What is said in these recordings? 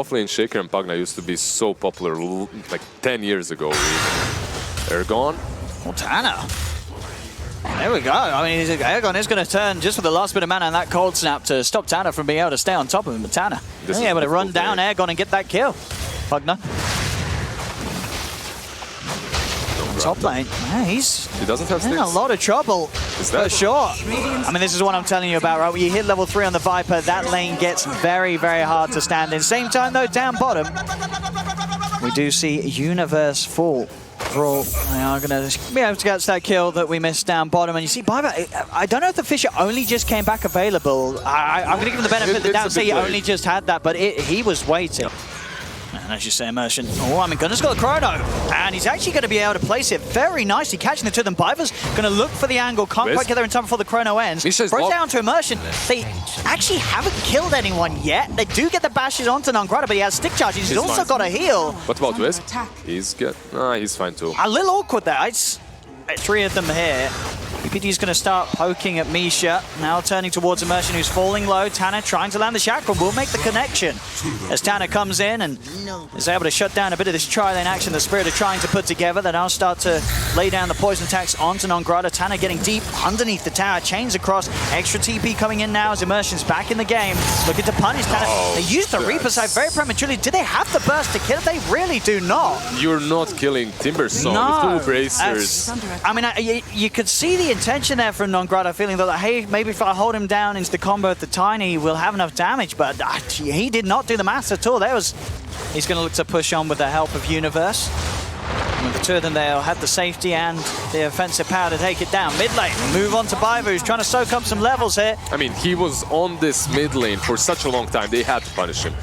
offlane Shaker and Pugna used to be so popular like 10 years ago. Ergon. Well, Tanner. There we go. I mean, Ergon is going to turn just for the last bit of mana and that cold snap to stop Tanner from being able to stay on top of him. But Tanner being able to run down Ergon and get that kill. Pugna. Top lane. Yeah, he doesn't have in a lot of trouble, for sure. I mean, this is what I'm telling you about, right? When you hit level 3 on the Viper, that lane gets very, very hard to stand in. Same time, though, down bottom, we do see Universe fall. Brawl, they are going to be able to get that kill that we missed down bottom. And you see, Viper, I don't know if the Fisher only just came back available. I'm going to give him the benefit of the doubt, say he only just had that, but he was waiting. And as you say, Immersion. Oh, I mean, Gunner's got a Chrono. And he's actually going to be able to place it very nicely, catching the two of them. Viper's going to look for the angle. Can't quite get there in time before the Chrono ends. Throws down to Immersion. They actually haven't killed anyone yet. They do get the bashes onto Nongrata, but he has stick charges. He's also got a heal. What about Wisp? He's good. He's fine too. A little awkward there. It's 3 of them here. BPD's going to start poking at Misha. Now turning towards Immersion, who's falling low. Tanner trying to land the chakra. Will make the connection as Tanner comes in and is able to shut down a bit of this tri-lane action the Spirit are trying to put together. They now start to lay down the poison attacks onto Nongrata. Tanner getting deep underneath the tower. Chains across. Extra TP coming in now as Immersion's back in the game. Looking to punish Tanner. They used the Reaper side very prematurely. Do they have the burst to kill? They really do not. You're not killing Timbersaw with 2 bracers. I mean, you could see the intention there from Nongrata, feeling that, like, hey, maybe if I hold him down into the combo with the Tiny, we'll have enough damage, but he did not do the maths at all. He's going to look to push on with the help of Universe. And with the two of them, they'll have the safety and the offensive power to take it down. Mid lane, move on to Biver, who's trying to soak up some levels here. I mean, he was on this mid lane for such a long time, they had to punish him.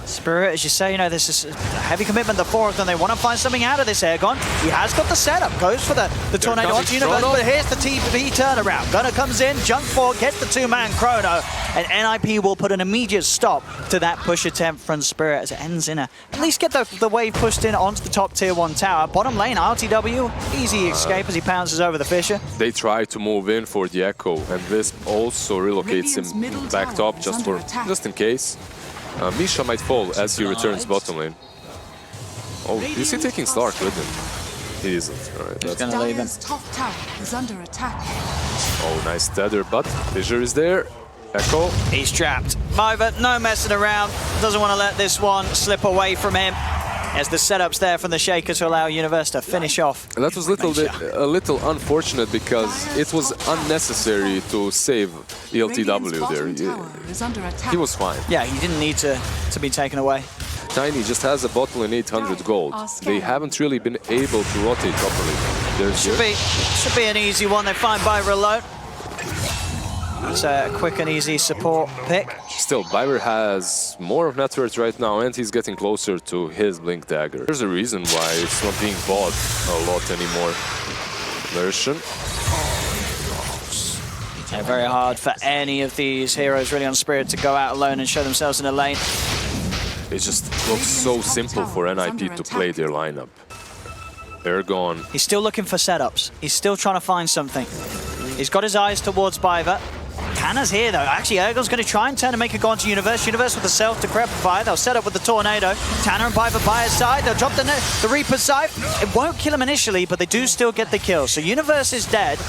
Spirit, as you say, you know, this is a heavy commitment, the 4 of them. They want to find something out of this Ergon. He has got the setup, goes for the tornado onto Universe, but here's the TP turnaround. Gunner comes in, jump 4, gets the 2-man Chrono, and NIP will put an immediate stop to that push attempt from Spirit as it ends in at least get the wave pushed in onto the top tier 1 tower. Bottom lane, RTW, easy escape as he pounces over the Fisher. They try to move in for the Echo, and this also relocates him back top just in case. Misha might fall as he returns bottom lane. Oh, is he taking Stark with him? He isn't. All right, that's gonna leave him. Top tower is under attack. Oh, nice tether, but Fissure is there. Echo. He's trapped. Viver, no messing around. Doesn't want to let this one slip away from him. As the setup's there from the Shaker to allow Universe to finish off. And that was a little unfortunate because it was unnecessary to save ELTW there. He was fine. Yeah, he didn't need to be taken away. Tiny just has a bottle in 800 gold. They haven't really been able to rotate properly. Should be an easy one. They find Biver alone. It's a quick and easy support pick. Still, Biver has more of net worth right now, and he's getting closer to his Blink Dagger. There's a reason why it's not being bought a lot anymore. Version. Yeah, very hard for any of these heroes really on Spirit to go out alone and show themselves in a lane. It just looks so simple for NIP to play their lineup. Ergon. He's still looking for setups. He's still trying to find something. He's got his eyes towards Biver. Tanner's here though. Actually, Ergon's going to try and turn and make a go onto Universe. Universe with the self-decrepify. They'll set up with the Tornado. Tanner and Biver by his side. They'll drop the Reaper's side. It won't kill him initially, but they do still get the kill. So Universe is dead.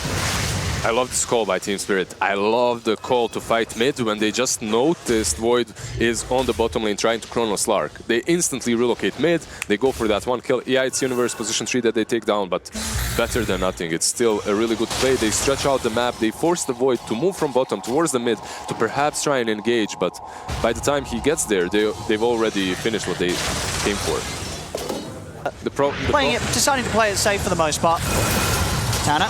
I love this call by Team Spirit. I love the call to fight mid when they just noticed Void is on the bottom lane trying to Chrono Slark. They instantly relocate mid, they go for that one kill. Yeah, it's Universe position 3 that they take down, but better than nothing. It's still a really good play. They stretch out the map, they force the Void to move from bottom towards the mid to perhaps try and engage, but by the time he gets there, they've already finished what they came for. Deciding to play it safe for the most part. Tanner.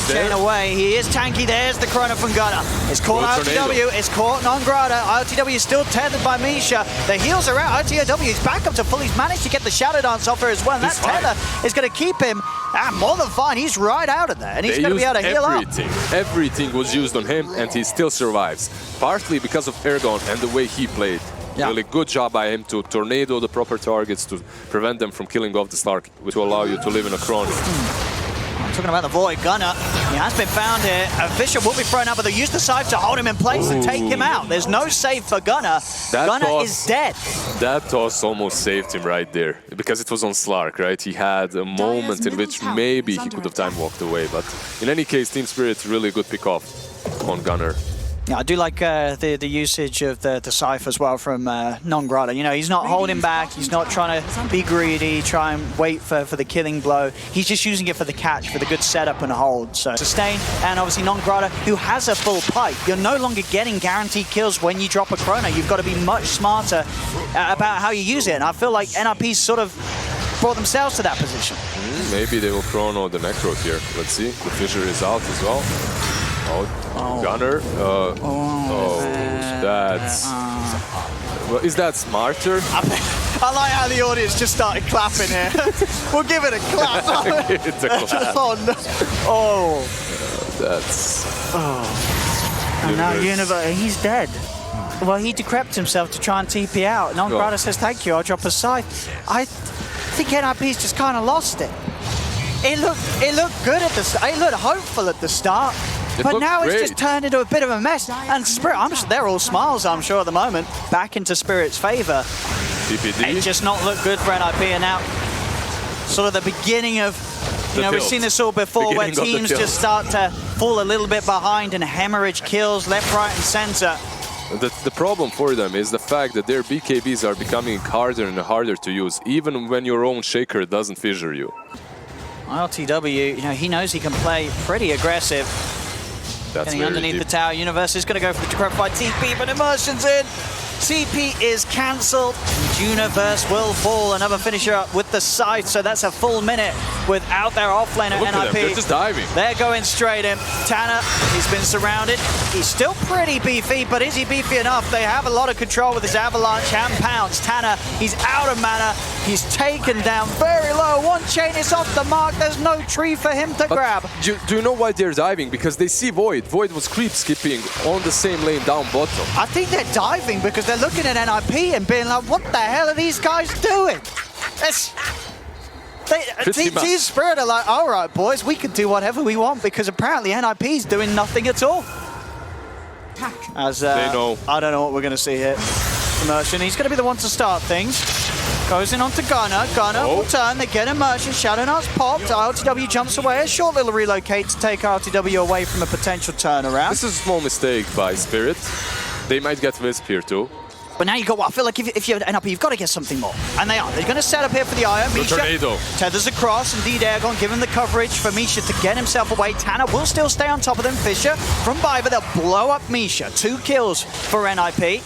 Chain away, he is tanky, there's the Chrono from Gunner. It's caught RTW, it's caught Nongrata. RTW is still tethered by Misha. The heals are out, RTW is back up to full. He's managed to get the Shadow Dance off her as well. And that tether is going to keep him more than fine. He's right out of there, and he's going to be able to heal up. Everything was used on him, and he still survives. Partly because of Ergon and the way he played. Yeah. Really good job by him to tornado the proper targets to prevent them from killing off the Stark, which will allow you to live in a Chrono. Talking about the Void, Gunner, he has been found here. Fisher will be thrown out, but they use the Scythe to hold him in place and take him out. There's no save for Gunner. Gunner is dead. That toss almost saved him right there, because it was on Slark, right? He had a moment in which maybe he could have time walked away, but in any case, Team Spirit really good pick off on Gunner. Yeah, I do like the usage of the Scythe as well from Non-Grata. You know, he's not holding back, he's not trying to be greedy, try and wait for the killing blow. He's just using it for the catch, for the good setup and hold. So Sustain, and obviously Non-Grata, who has a full pipe. You're no longer getting guaranteed kills when you drop a chrono. You've got to be much smarter about how you use it. And I feel like NIP's sort of brought themselves to that position. Maybe they will chrono the Necro here. Let's see. The Fissure is out as well. Gunner. That's... Well, is that smarter? I like how the audience just started clapping here. We'll give it a clap. Give it a clap. That's... And now Universe, he's dead. Well, he decrepit himself to try and TP out. Non-Grata says, thank you, I'll drop a Scythe. I think NIP's just kind of lost it. It looked good at the start. It looked hopeful at the start. But now it's just turned into a bit of a mess. And Spirit, they're all smiles, I'm sure, at the moment. Back into Spirit's favor. TPD. It just not look good for NIP. And now, sort of the beginning of, you know, we've seen this all before, where teams just start to fall a little bit behind and hemorrhage kills left, right, and center. The problem for them is the fact that their BKBs are becoming harder and harder to use, even when your own Shaker doesn't fissure you. LTW, you know, he knows he can play pretty aggressive. That's getting underneath the tower. Universe is going to go for the decrepified TP, but Immersion's in. TP is cancelled. Universe will fall. Another finisher up with the Scythe, so that's a full minute without their offlaner NIP. They're just diving. They're going straight in. Tanner, he's been surrounded. He's still pretty beefy, but is he beefy enough? They have a lot of control with his avalanche and pounce. Tanner, he's out of mana. He's taken down very low. One chain is off the mark. There's no tree for him to grab. Do you know why they're diving? Because they see Void. Void was creep skipping on the same lane down bottom. I think they're diving because they're looking at NIP and being like, what the hell are these guys doing? Team Spirit are like, all right, boys, we can do whatever we want because apparently NIP's doing nothing at all. As they know. I don't know what we're going to see here. Immersion, he's going to be the one to start things. Goes in onto Gunner. Gunner will turn. They get Immersion. Shadowknight's popped. RTW jumps away. A short little relocate to take RTW away from a potential turnaround. This is a small mistake by Spirit. They might get Wisp here too. But now you go, well, I feel like if you end up, you've got to get something more. And they are. They're going to set up here for the Io. Misha tethers across. Indeed, Airgon giving the coverage for Misha to get himself away. Tanner will still stay on top of them. Fisher from Biber. They'll blow up Misha. 2 kills for NIP.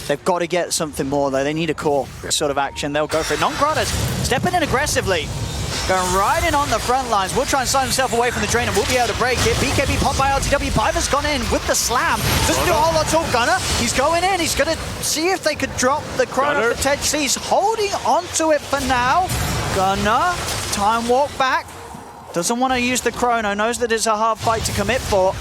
They've got to get something more, though. They need a core sort of action. They'll go for it. Non-Grata's stepping in aggressively. Going right in on the front lines. Will try and slide himself away from the drain and will be able to break it. BKB popped by RTW. Biver's gone in with the slam. Doesn't do a whole lot at all. Gunner, he's going in. He's going to see if they could drop the chrono potentially. He's holding onto it for now. Gunner, time walk back. Doesn't want to use the chrono. Knows that it's a hard fight to commit for.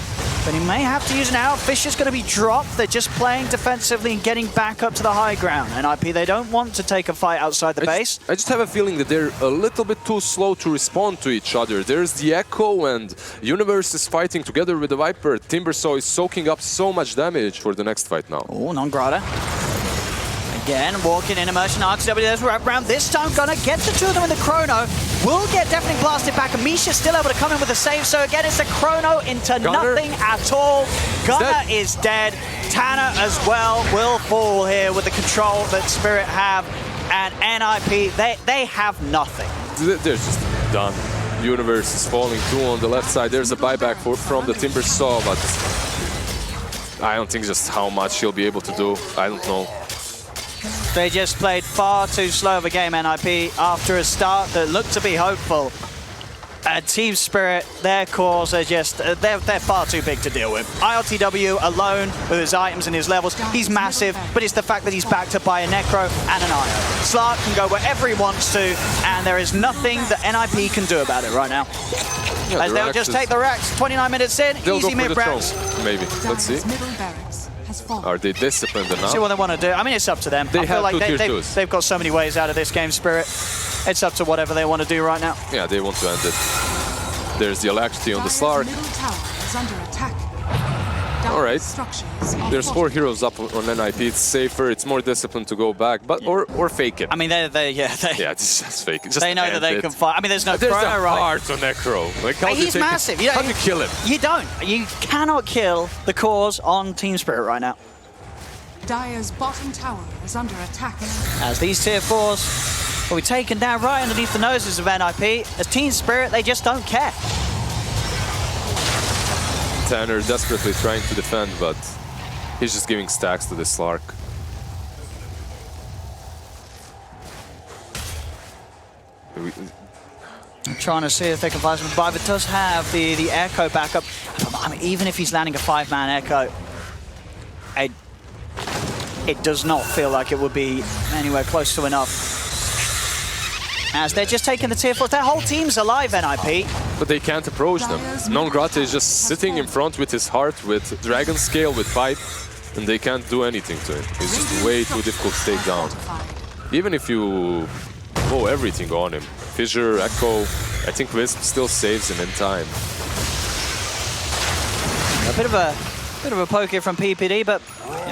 But he may have to use an out. Fisher's going to be dropped. They're just playing defensively and getting back up to the high ground. NIP, they don't want to take a fight outside the base. I just have a feeling that they're a little bit too slow to respond to each other. There's the Echo and Universe is fighting together with the Viper. Timbersaw is soaking up so much damage for the next fight now. Oh, Non-Grata. Again, walking in Immersion. RTW, there's wrap round. This time, Gunner gets the 2 of them in the chrono. Will get definitely blasted back. And Misha's still able to come in with a save. So again, it's a chrono into nothing at all. Gunner is dead. Tanner as well will fall here with the control that Spirit have. And NIP, they have nothing. They're just done. Universe is falling too on the left side. There's a buyback from the Timbersaw, but I don't think just how much he'll be able to do. I don't know. They just played far too slow of a game, NIP, after a start that looked to be hopeful. Team Spirit, their cores are just, they're far too big to deal with. ILTW alone with his items and his levels, he's massive, but it's the fact that he's backed up by a Necro and an Io. Slark can go wherever he wants to, and there is nothing that NIP can do about it right now. Yeah, as they'll just take the racks, 29 minutes in, easy mid-racks. Maybe, let's see. Are they disciplined enough? See what they want to do. I mean, it's up to them. I feel like they've got so many ways out of this game, Spirit. It's up to whatever they want to do right now. Yeah, they want to end it. There's the Alacrity on the Slark. Middle tower is under attack. Alright. Structures are There's 4 fortified. heroes up on NIP. It's safer. It's more disciplined to go back, but or fake it. I mean, yeah, Yeah, it's just fake it. Just they know that they end can it. fight. I mean, there's no There's Chrono, a right? heart on Necro. Like, how do you He's take it? massive. How do you kill him? You don't. You cannot kill the cause on Team Spirit right now. Dire's bottom tower is under attack. As these tier 4s will be taken down right underneath the noses of NIP. As Team Spirit, they just don't care. Tanner desperately trying to defend, but he's just giving stacks to the Slark. I'm trying to see if they can find some. But it does have the Echo backup. I mean, even if he's landing a 5-man Echo, it does not feel like it would be anywhere close to enough. As they're just taking the tier 4s. Their whole team's alive, NIP. But they can't approach them. Non-Grata is just sitting in front with his heart, with Dragon Scale, with Pipe, and they can't do anything to him. It's just way too difficult to take down. Even if you blow everything on him, Fissure, Echo, I think Wisp still saves him in time. A bit of a poke here from PPD, but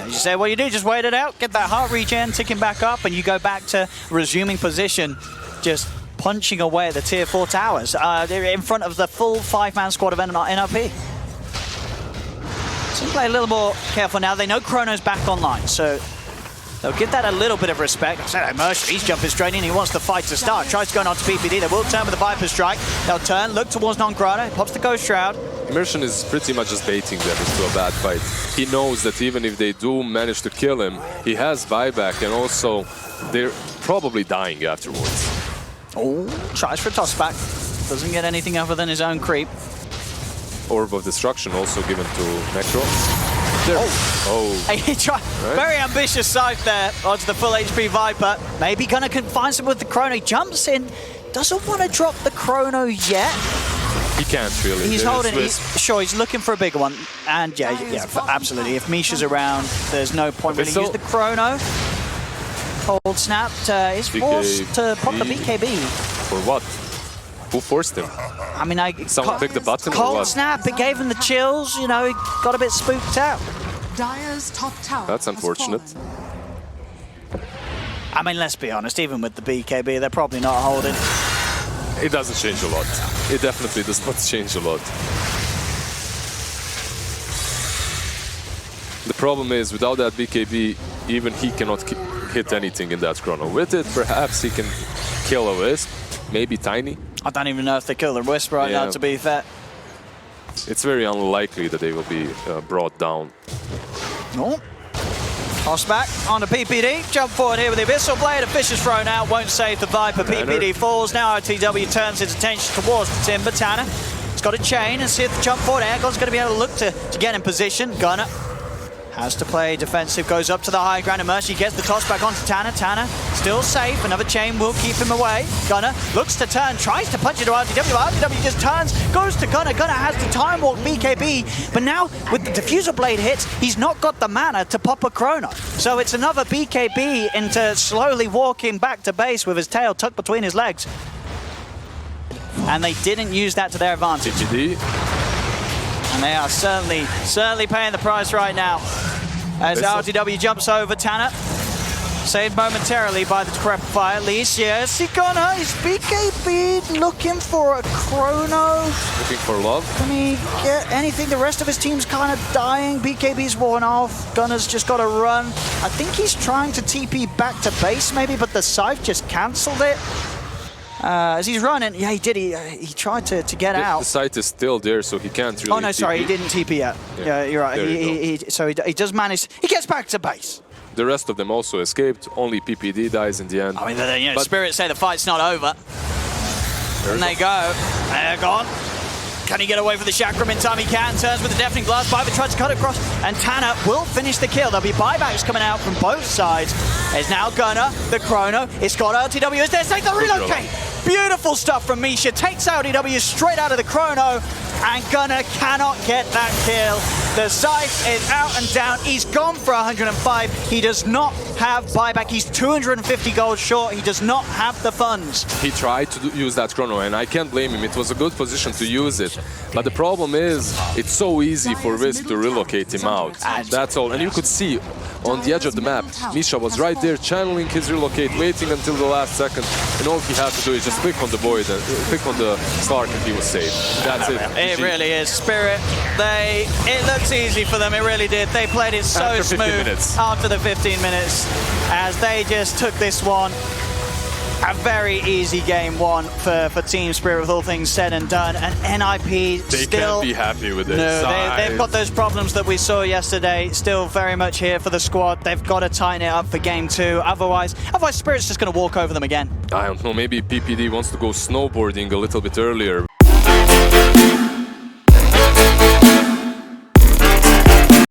you say what you do, just wait it out, get that heart regen ticking back up, and you go back to resuming position, just punching away at the tier 4 towers in front of the full 5-man squad of NRP. So play a little more careful now. They know Chrono's back online, so they'll give that a little bit of respect. I said Immersion, he's jumping straight in. He wants the fight to start. Tries going on to PPD. They will turn with the Viper Strike. They'll turn, look towards Non-Grata. Pops the Ghost Shroud. Immersion is pretty much just baiting them into a bad fight. He knows that even if they do manage to kill him, he has buyback, and also they're probably dying afterwards. Oh, tries for a toss back. Doesn't get anything other than his own creep. Orb of Destruction also given to Necro. Oh. He tried, very ambitious scythe there onto the full HP Viper. Maybe gonna find some with the Chrono. He jumps in, doesn't want to drop the Chrono yet. He can't really. He's holding, he's looking for a bigger one. And yeah, absolutely. If Misha's around, there's no point really use the Chrono. Cold snapped, is forced to pop the BKB. For what? Who forced him? I mean, someone clicked the button or cold what? snap, it gave him the chills, you know, he got a bit spooked out. Dire's top tower. That's unfortunate. I mean, let's be honest, even with the BKB, they're probably not holding. It doesn't change a lot. It definitely does not change a lot. The problem is, without that BKB, even he cannot hit anything in that Chrono. With it, perhaps he can kill a Wisp, maybe Tiny. I don't even know if they kill the Wisp right now, to be fair. It's very unlikely that they will be brought down. Oh. Toss back on the PPD. Jump forward here with the Abyssal Blade. A Fisher's thrown out. Won't save the Viper. PPD falls. Now OTW turns his attention towards the Timber. Tanner. He's got a chain and see if the jump forward. Airgon's going to be able to look to get in position. Gunner has to play defensive. Goes up to the high ground. Mercy gets the toss back onto Tanner. Tanner still safe. Another chain will keep him away. Gunner looks to turn. Tries to punch it to RTW. RTW just turns. Goes to Gunner. Gunner has the time walk BKB. But now with the Diffuser Blade hits, he's not got the mana to pop a Chrono. So it's another BKB into slowly walking back to base with his tail tucked between his legs. And they didn't use that to their advantage. GGD. And they are certainly paying the price right now. As RTW jumps over Tanner. Saved momentarily by the Decrepit Fire. Least, yes, he gonna. He's BKB looking for a Chrono. Looking for love. Can he get anything? The rest of his team's kind of dying. BKB's worn off. Gunner's just got to run. I think he's trying to TP back to base maybe, but the Scythe just cancelled it. As he's running, yeah, he did. He tried to get out. The site is still there, so he can't really. Oh no, sorry, he didn't TP yet. Yeah, you're right. So he does manage. He gets back to base. The rest of them also escaped. Only PPD dies in the end. I mean, Spirit say the fight's not over. And they go. They're gone. Can he get away from the Chakram in time? He can. Turns with the Deafening Blast. Viper tries to cut across. And Tanner will finish the kill. There'll be buybacks coming out from both sides. There's now Gunner, the Chrono. It's got RTW. Is there? Take the relocate. Beautiful stuff from Misha. Takes RTW straight out of the Chrono. And Gunner cannot get that kill. The Scythe is out and down. He's gone for 105. He does not have buyback. He's 250 gold short. He does not have the funds. He tried to use that chrono, and I can't blame him. It was a good position to use it. But the problem is, it's so easy for Wisp to relocate him out. That's all. And you could see on the edge of the map, Misha was right there channeling his relocate, waiting until the last second. And all he had to do is just click on the void and click on the Slark, and he was safe. That's it. It really is. Spirit, it looks easy for them. It really did. They played it so After 15 smooth minutes. after the 15 minutes as they just took this one. A very easy game one for Team Spirit with all things said and done. And NIP They still... can't be happy with this. No, they've got those problems that we saw yesterday. Still very much here for the squad. They've got to tighten it up for game 2. Otherwise Spirit's just going to walk over them again. I don't know, maybe PPD wants to go snowboarding a little bit earlier.